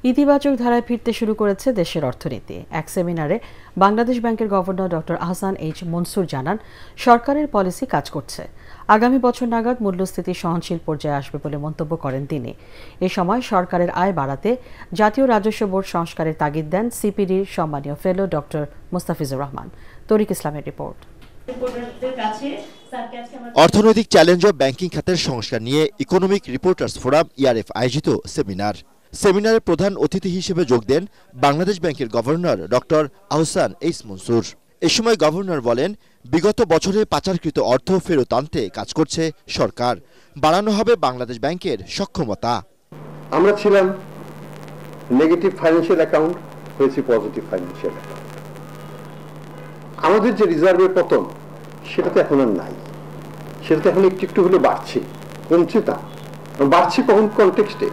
ইতিবাচক ধারায় ফিরতে শুরু করেছে দেশের অর্থনীতি। এক সেমিনারে বাংলাদেশ ব্যাংকের governor doctor Ahsan H Mansur জানান, সরকারের পলিসি কাজ করছে। আগামী বছর নাগাদ মূল্যস্ফীতি সহনশীল পর্যায়ে আসবে বলে মন্তব্য করেন তিনি। এ সময় সরকারের আয় বাড়াতে জাতীয় রাজস্ব বোর্ড সংস্কারের তাগিদ দেন সিপিডির সম্মানীয় ফেলো ডক্টর মুস্তাফিজুর রহমান। তরিক ইসলামের রিপোর্ট। অর্থনৈতিক চ্যালেঞ্জ ও ব্যাংকিং খাতের সংস্কার নিয়ে ইকোনমিক রিপোর্টার্স ফোরাম ইআরএফ আয়োজিত সেমিনারে প্রধান অতিথি হিসেবে যোগ দেন বাংলাদেশ ব্যাংকের governor doctor Ahsan H Mansur. এ সময় গভর্নর বলেন, বিগত বছরে পাচারকৃত অর্থ ফেরত আনতে কাজ করছে সরকার। বাড়ানো হবে বাংলাদেশ ব্যাংকের সক্ষমতা। আমরা ছিলাম নেগেটিভ ফাইন্যান্সিয়াল অ্যাকাউন্ট, হয়েছে পজিটিভ ফাইন্যান্সিয়াল অ্যাকাউন্ট। আমাদের যে রিজার্ভের পতন, সেটা তো এখন আর নাই। সেটা তো এখন একটু একটু হলে বাড়ছে, কমছে তা বাড়ছে। কখন কনটেক্সটে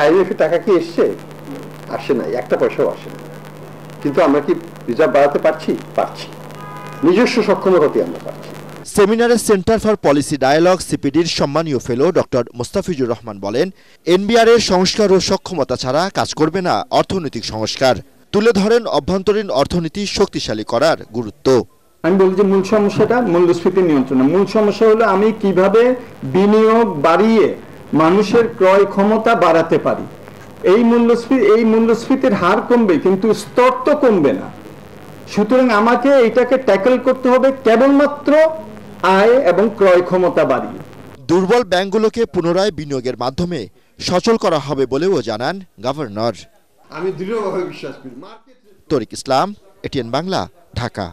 আইএমএফ এর টাকা কি এসছে? আসে নাই, একটা পয়সাও আসে না। কিন্তু আমরা কি রিজার্ভ বাড়াতে পারছি? পারছি, নিজস্ব সক্ষমতাতে আমরা পারছি। সেমিনারে সেন্টার ফর পলিসি ডায়ালগ সিপিডির সম্মানীয় ফেলো ডক্টর মুস্তাফিজুর রহমান বলেন, এনবিআর এর সংস্কার ও সক্ষমতা ছাড়া কাজ করবে না অর্থনৈতিক সংস্কার। তুলে ধরেন অভ্যন্তরীণ অর্থনীতি শক্তিশালী করার গুরুত্ব। আমি বলি যে মূল সমস্যাটা মূল্যস্ফীতি নিয়ন্ত্রণ। মূল সমস্যা হলো আমি কিভাবে বিনিয়োগ বাড়িয়ে মানুষের ক্রয় ক্ষমতা বাড়াতে পারি। এই মূল্যস্ফীতির হার কমবে, কিন্তু স্তর তো কমবে না। সুতরাং আমাকে এটাকে ট্যাকল করতে হবে কেবলমাত্র আয় এবং ক্রয় ক্ষমতা বাড়িয়ে। দুর্বল ব্যাংকগুলোকে পুনরায় বিনিয়োগের মাধ্যমে সচল করা হবে বলেও জানান গভর্নর। আমি দৃঢ়ভাবে বিশ্বাস করি। তরিক ইসলাম, এটিএন বাংলা, ঢাকা।